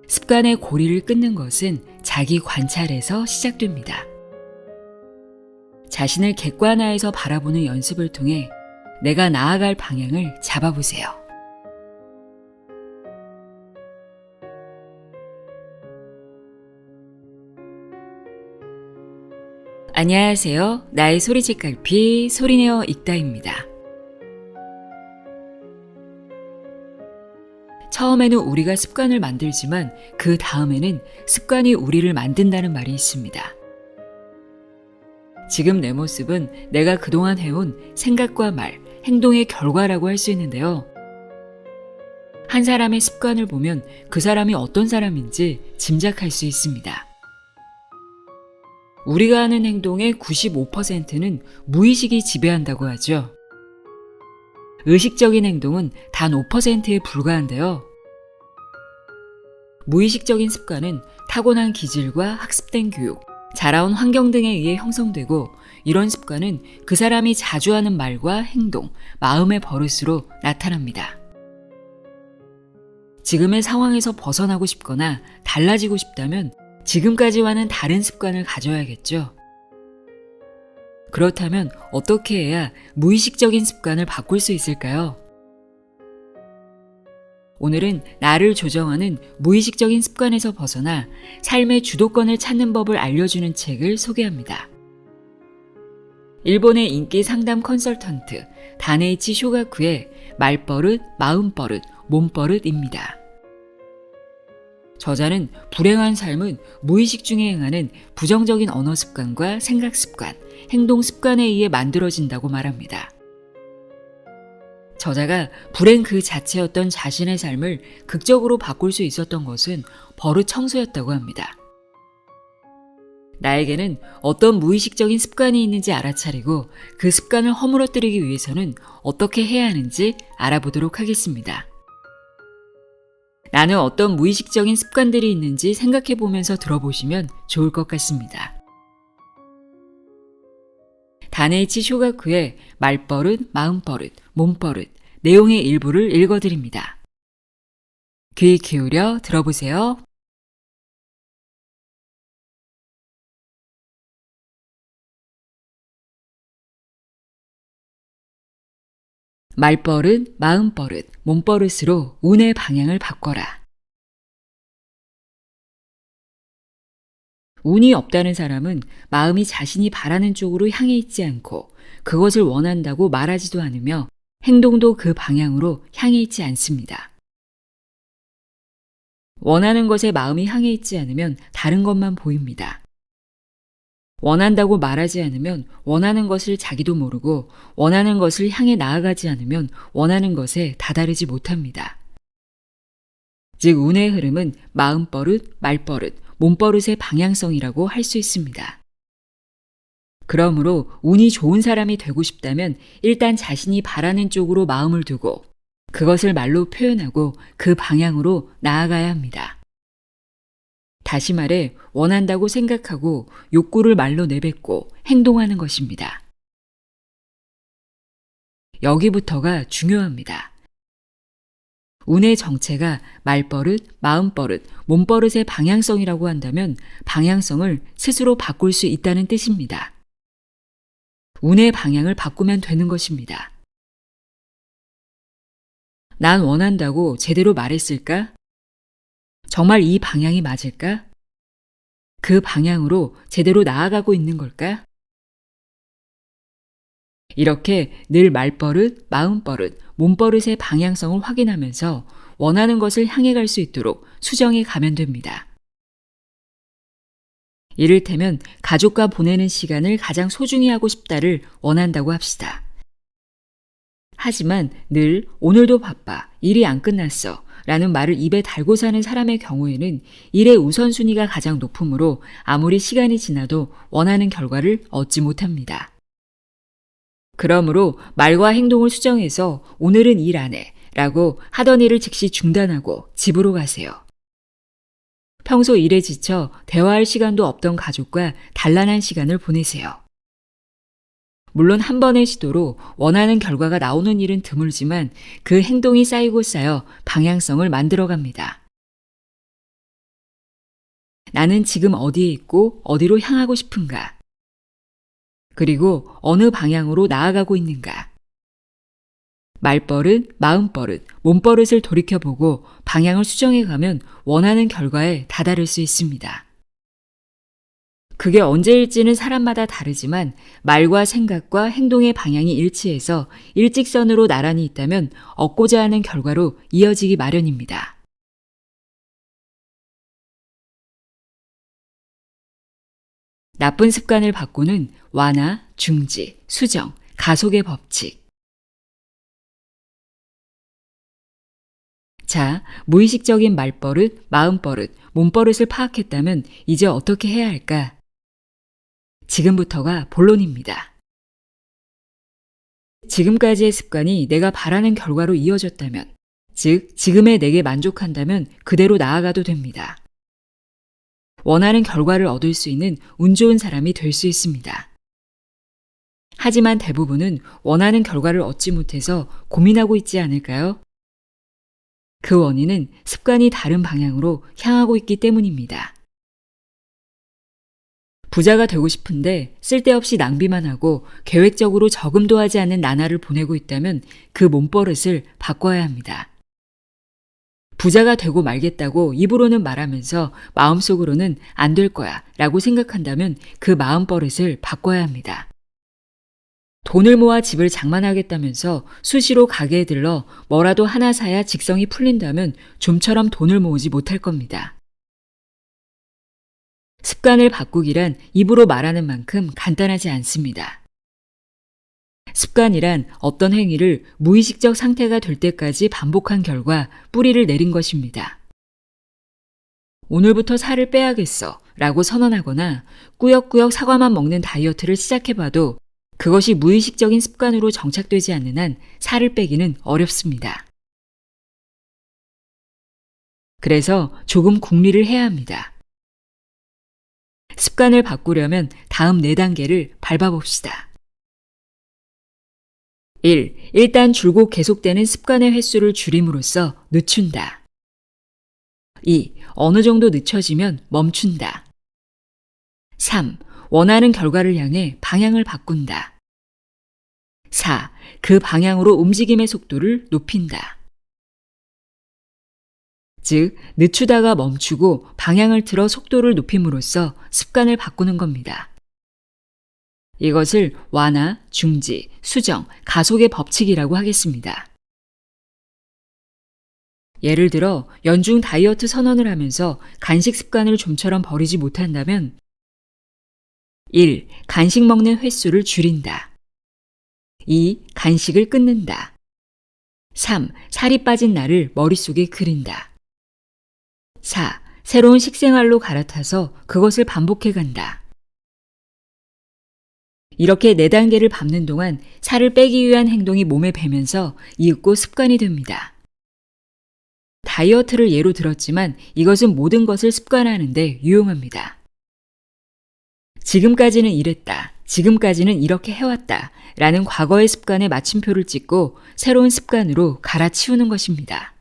습관의 고리를 끊는 것은 자기 관찰에서 시작됩니다. 자신을 객관화해서 바라보는 연습을 통해 내가 나아갈 방향을 잡아보세요. 안녕하세요. 나의 소리집 갈피 소리내어 읽다입니다. 처음에는 우리가 습관을 만들지만 그 다음에는 습관이 우리를 만든다는 말이 있습니다. 지금 내 모습은 내가 그동안 해온 생각과 말, 행동의 결과라고 할 수 있는데요. 한 사람의 습관을 보면 그 사람이 어떤 사람인지 짐작할 수 있습니다. 우리가 하는 행동의 95%는 무의식이 지배한다고 하죠. 의식적인 행동은 단 5%에 불과한데요. 무의식적인 습관은 타고난 기질과 학습된 교육, 자라온 환경 등에 의해 형성되고, 이런 습관은 그 사람이 자주 하는 말과 행동, 마음의 버릇으로 나타납니다. 지금의 상황에서 벗어나고 싶거나 달라지고 싶다면 지금까지와는 다른 습관을 가져야겠죠. 그렇다면 어떻게 해야 무의식적인 습관을 바꿀 수 있을까요? 오늘은 나를 조정하는 무의식적인 습관에서 벗어나 삶의 주도권을 찾는 법을 알려주는 책을 소개합니다. 일본의 인기 상담 컨설턴트 다네이치 쇼가쿠의 말버릇, 마음버릇, 몸버릇입니다. 저자는 불행한 삶은 무의식 중에 행하는 부정적인 언어 습관과 생각 습관, 행동 습관에 의해 만들어진다고 말합니다. 저자가 불행 그 자체였던 자신의 삶을 극적으로 바꿀 수 있었던 것은 버릇 청소였다고 합니다. 나에게는 어떤 무의식적인 습관이 있는지 알아차리고 그 습관을 허물어뜨리기 위해서는 어떻게 해야 하는지 알아보도록 하겠습니다. 나는 어떤 무의식적인 습관들이 있는지 생각해 보면서 들어보시면 좋을 것 같습니다. 다네이치 쇼가쿠의 말버릇, 마음버릇, 몸버릇, 내용의 일부를 읽어드립니다. 귀 기울여 들어보세요. 말버릇, 마음버릇, 몸버릇으로 운의 방향을 바꿔라. 운이 없다는 사람은 마음이 자신이 바라는 쪽으로 향해 있지 않고 그것을 원한다고 말하지도 않으며 행동도 그 방향으로 향해 있지 않습니다. 원하는 것에 마음이 향해 있지 않으면 다른 것만 보입니다. 원한다고 말하지 않으면 원하는 것을 자기도 모르고 원하는 것을 향해 나아가지 않으면 원하는 것에 다다르지 못합니다. 즉 운의 흐름은 마음버릇, 말버릇, 몸버릇의 방향성이라고 할 수 있습니다. 그러므로 운이 좋은 사람이 되고 싶다면 일단 자신이 바라는 쪽으로 마음을 두고 그것을 말로 표현하고 그 방향으로 나아가야 합니다. 다시 말해 원한다고 생각하고 욕구를 말로 내뱉고 행동하는 것입니다. 여기부터가 중요합니다. 운의 정체가 말버릇, 마음버릇, 몸버릇의 방향성이라고 한다면 방향성을 스스로 바꿀 수 있다는 뜻입니다. 운의 방향을 바꾸면 되는 것입니다. 난 원한다고 제대로 말했을까? 정말 이 방향이 맞을까? 그 방향으로 제대로 나아가고 있는 걸까? 이렇게 늘 말버릇, 마음버릇, 몸버릇의 방향성을 확인하면서 원하는 것을 향해 갈 수 있도록 수정해 가면 됩니다. 이를테면 가족과 보내는 시간을 가장 소중히 하고 싶다를 원한다고 합시다. 하지만 늘 오늘도 바빠, 일이 안 끝났어 라는 말을 입에 달고 사는 사람의 경우에는 일의 우선순위가 가장 높으므로 아무리 시간이 지나도 원하는 결과를 얻지 못합니다. 그러므로 말과 행동을 수정해서 오늘은 일 안 해 라고 하던 일을 즉시 중단하고 집으로 가세요. 평소 일에 지쳐 대화할 시간도 없던 가족과 단란한 시간을 보내세요. 물론 한 번의 시도로 원하는 결과가 나오는 일은 드물지만 그 행동이 쌓이고 쌓여 방향성을 만들어갑니다. 나는 지금 어디에 있고 어디로 향하고 싶은가? 그리고 어느 방향으로 나아가고 있는가? 말버릇, 마음버릇, 몸버릇을 돌이켜보고 방향을 수정해가면 원하는 결과에 다다를 수 있습니다. 그게 언제일지는 사람마다 다르지만 말과 생각과 행동의 방향이 일치해서 일직선으로 나란히 있다면 얻고자 하는 결과로 이어지기 마련입니다. 나쁜 습관을 바꾸는 완화, 중지, 수정, 가속의 법칙. 자, 무의식적인 말버릇, 마음버릇, 몸버릇을 파악했다면 이제 어떻게 해야 할까? 지금부터가 본론입니다. 지금까지의 습관이 내가 바라는 결과로 이어졌다면, 즉, 지금의 내게 만족한다면 그대로 나아가도 됩니다. 원하는 결과를 얻을 수 있는 운 좋은 사람이 될 수 있습니다. 하지만 대부분은 원하는 결과를 얻지 못해서 고민하고 있지 않을까요? 그 원인은 습관이 다른 방향으로 향하고 있기 때문입니다. 부자가 되고 싶은데 쓸데없이 낭비만 하고 계획적으로 저금도 하지 않는 나날을 보내고 있다면 그 몸버릇을 바꿔야 합니다. 부자가 되고 말겠다고 입으로는 말하면서 마음속으로는 안 될 거야 라고 생각한다면 그 마음버릇을 바꿔야 합니다. 돈을 모아 집을 장만하겠다면서 수시로 가게에 들러 뭐라도 하나 사야 직성이 풀린다면 좀처럼 돈을 모으지 못할 겁니다. 습관을 바꾸기란 입으로 말하는 만큼 간단하지 않습니다. 습관이란 어떤 행위를 무의식적 상태가 될 때까지 반복한 결과 뿌리를 내린 것입니다. 오늘부터 살을 빼야겠어 라고 선언하거나 꾸역꾸역 사과만 먹는 다이어트를 시작해봐도 그것이 무의식적인 습관으로 정착되지 않는 한 살을 빼기는 어렵습니다. 그래서 조금 궁리를 해야 합니다. 습관을 바꾸려면 다음 4단계를 밟아봅시다. 1. 일단 줄곧 계속되는 습관의 횟수를 줄임으로써 늦춘다. 2. 어느 정도 늦춰지면 멈춘다. 3. 원하는 결과를 향해 방향을 바꾼다. 4. 그 방향으로 움직임의 속도를 높인다. 즉, 늦추다가 멈추고 방향을 틀어 속도를 높임으로써 습관을 바꾸는 겁니다. 이것을 완화, 중지, 수정, 가속의 법칙이라고 하겠습니다. 예를 들어 연중 다이어트 선언을 하면서 간식 습관을 좀처럼 버리지 못한다면 1. 간식 먹는 횟수를 줄인다. 2. 간식을 끊는다. 3. 살이 빠진 나를 머릿속에 그린다. 4. 새로운 식생활로 갈아타서 그것을 반복해 간다. 이렇게 4단계를 밟는 동안 살을 빼기 위한 행동이 몸에 배면서 이윽고 습관이 됩니다. 다이어트를 예로 들었지만 이것은 모든 것을 습관화하는 데 유용합니다. 지금까지는 이랬다. 지금까지는 이렇게 해왔다. 라는 과거의 습관에 마침표를 찍고 새로운 습관으로 갈아치우는 것입니다.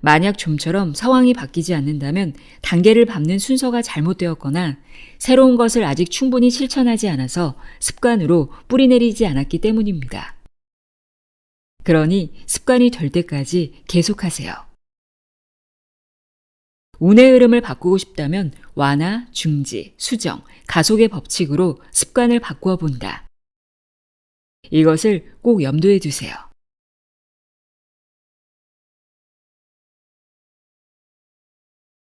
만약 좀처럼 상황이 바뀌지 않는다면 단계를 밟는 순서가 잘못되었거나 새로운 것을 아직 충분히 실천하지 않아서 습관으로 뿌리내리지 않았기 때문입니다. 그러니 습관이 될 때까지 계속하세요. 운의 흐름을 바꾸고 싶다면 완화, 중지, 수정, 가속의 법칙으로 습관을 바꾸어 본다. 이것을 꼭 염두에 두세요.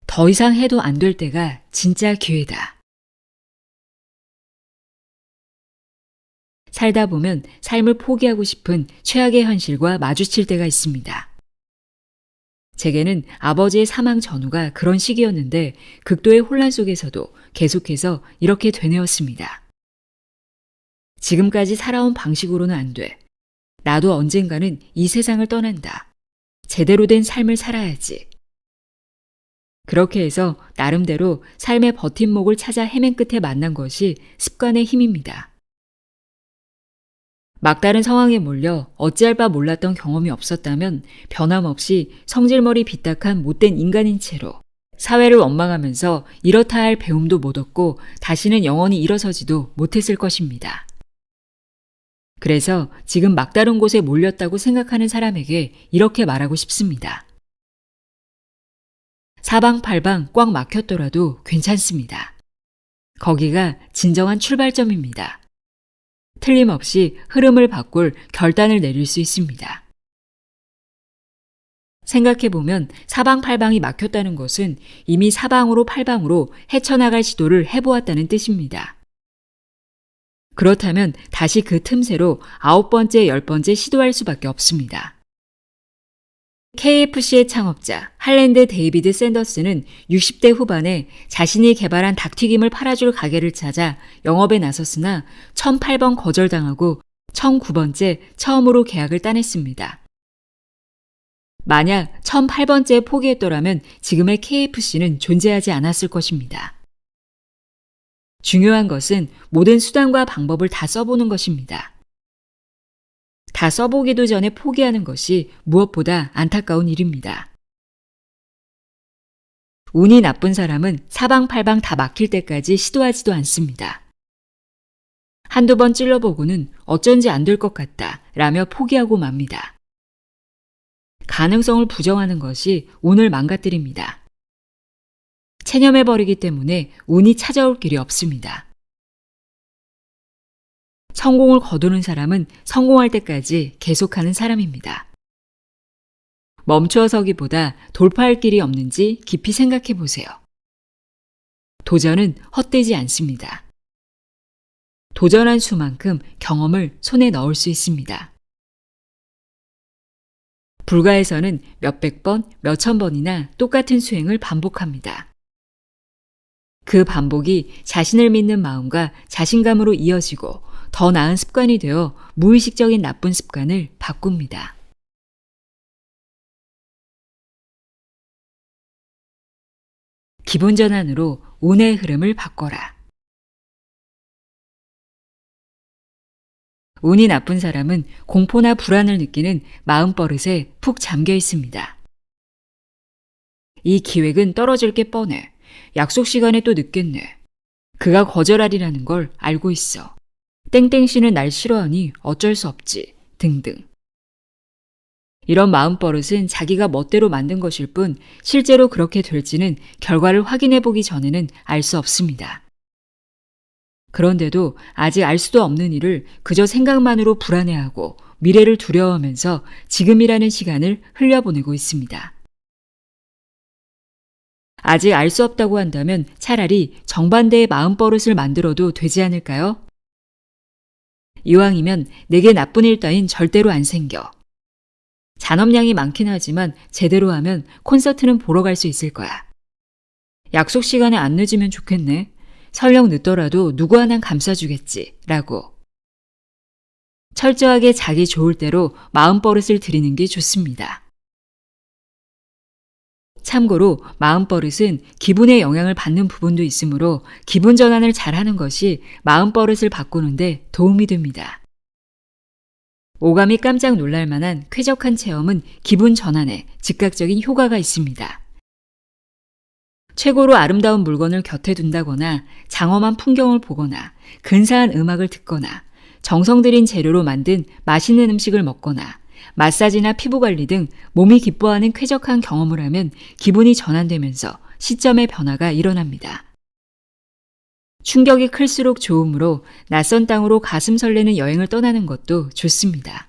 더 이상 해도 안 될 때가 진짜 기회다. 살다 보면 삶을 포기하고 싶은 최악의 현실과 마주칠 때가 있습니다. 제게는 아버지의 사망 전후가 그런 시기였는데 극도의 혼란 속에서도 계속해서 이렇게 되뇌었습니다. 지금까지 살아온 방식으로는 안 돼. 나도 언젠가는 이 세상을 떠난다. 제대로 된 삶을 살아야지. 그렇게 해서 나름대로 삶의 버팀목을 찾아 헤맨 끝에 만난 것이 습관의 힘입니다. 막다른 상황에 몰려 어찌할 바 몰랐던 경험이 없었다면 변함없이 성질머리 삐딱한 못된 인간인 채로 사회를 원망하면서 이렇다 할 배움도 못 얻고 다시는 영원히 일어서지도 못했을 것입니다. 그래서 지금 막다른 곳에 몰렸다고 생각하는 사람에게 이렇게 말하고 싶습니다. 사방팔방 꽉 막혔더라도 괜찮습니다. 거기가 진정한 출발점입니다. 틀림없이 흐름을 바꿀 결단을 내릴 수 있습니다. 생각해보면 사방팔방이 막혔다는 것은 이미 사방으로 팔방으로 헤쳐나갈 시도를 해보았다는 뜻입니다. 그렇다면 다시 그 틈새로 9번째, 10번째 시도할 수밖에 없습니다. KFC의 창업자 할랜드 데이비드 샌더스는 60대 후반에 자신이 개발한 닭튀김을 팔아줄 가게를 찾아 영업에 나섰으나 1008번 거절당하고 1009번째 처음으로 계약을 따냈습니다. 만약 1008번째에 포기했더라면 지금의 KFC는 존재하지 않았을 것입니다. 중요한 것은 모든 수단과 방법을 다 써보는 것입니다. 다 써보기도 전에 포기하는 것이 무엇보다 안타까운 일입니다. 운이 나쁜 사람은 사방팔방 다 막힐 때까지 시도하지도 않습니다. 한두 번 찔러보고는 어쩐지 안 될 것 같다 라며 포기하고 맙니다. 가능성을 부정하는 것이 운을 망가뜨립니다. 체념해버리기 때문에 운이 찾아올 길이 없습니다. 성공을 거두는 사람은 성공할 때까지 계속하는 사람입니다. 멈추어 서기보다 돌파할 길이 없는지 깊이 생각해 보세요. 도전은 헛되지 않습니다. 도전한 수만큼 경험을 손에 넣을 수 있습니다. 불가에서는 몇백 번, 몇천 번이나 똑같은 수행을 반복합니다. 그 반복이 자신을 믿는 마음과 자신감으로 이어지고 더 나은 습관이 되어 무의식적인 나쁜 습관을 바꿉니다. 기분 전환으로 운의 흐름을 바꿔라. 운이 나쁜 사람은 공포나 불안을 느끼는 마음버릇에 푹 잠겨 있습니다. 이 기획은 떨어질 게 뻔해. 약속 시간에 또 늦겠네. 그가 거절하리라는 걸 알고 있어. 땡땡씨는 날 싫어하니 어쩔 수 없지. 등등. 이런 마음버릇은 자기가 멋대로 만든 것일 뿐 실제로 그렇게 될지는 결과를 확인해 보기 전에는 알 수 없습니다. 그런데도 아직 알 수도 없는 일을 그저 생각만으로 불안해하고 미래를 두려워하면서 지금이라는 시간을 흘려보내고 있습니다. 아직 알 수 없다고 한다면 차라리 정반대의 마음버릇을 만들어도 되지 않을까요? 이왕이면 내게 나쁜 일 따윈 절대로 안 생겨. 잔업량이 많긴 하지만 제대로 하면 콘서트는 보러 갈 수 있을 거야. 약속 시간에 안 늦으면 좋겠네. 설령 늦더라도 누구 하나 감싸주겠지. 라고. 철저하게 자기 좋을 대로 마음버릇을 들이는 게 좋습니다. 참고로 마음버릇은 기분에 영향을 받는 부분도 있으므로 기분 전환을 잘하는 것이 마음버릇을 바꾸는데 도움이 됩니다. 오감이 깜짝 놀랄 만한 쾌적한 체험은 기분 전환에 즉각적인 효과가 있습니다. 최고로 아름다운 물건을 곁에 둔다거나 장엄한 풍경을 보거나 근사한 음악을 듣거나 정성 들인 재료로 만든 맛있는 음식을 먹거나 마사지나 피부관리 등 몸이 기뻐하는 쾌적한 경험을 하면 기분이 전환되면서 시점의 변화가 일어납니다. 충격이 클수록 좋으므로 낯선 땅으로 가슴 설레는 여행을 떠나는 것도 좋습니다.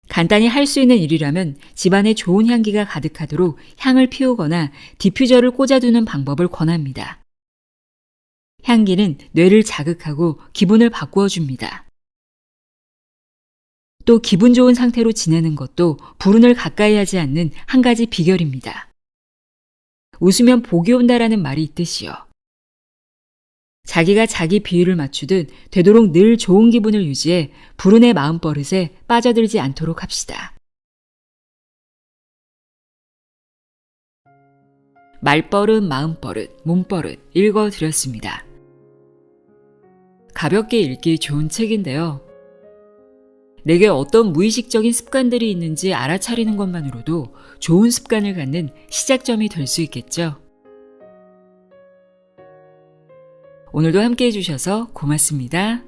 간단히 할 수 있는 일이라면 집안에 좋은 향기가 가득하도록 향을 피우거나 디퓨저를 꽂아두는 방법을 권합니다. 향기는 뇌를 자극하고 기분을 바꾸어 줍니다. 또 기분 좋은 상태로 지내는 것도 불운을 가까이 하지 않는 한 가지 비결입니다. 웃으면 복이 온다라는 말이 있듯이요. 자기가 자기 비율을 맞추듯 되도록 늘 좋은 기분을 유지해 불운의 마음버릇에 빠져들지 않도록 합시다. 말버릇, 마음버릇, 몸버릇 읽어드렸습니다. 가볍게 읽기 좋은 책인데요. 내게 어떤 무의식적인 습관들이 있는지 알아차리는 것만으로도 좋은 습관을 갖는 시작점이 될 수 있겠죠. 오늘도 함께 해주셔서 고맙습니다.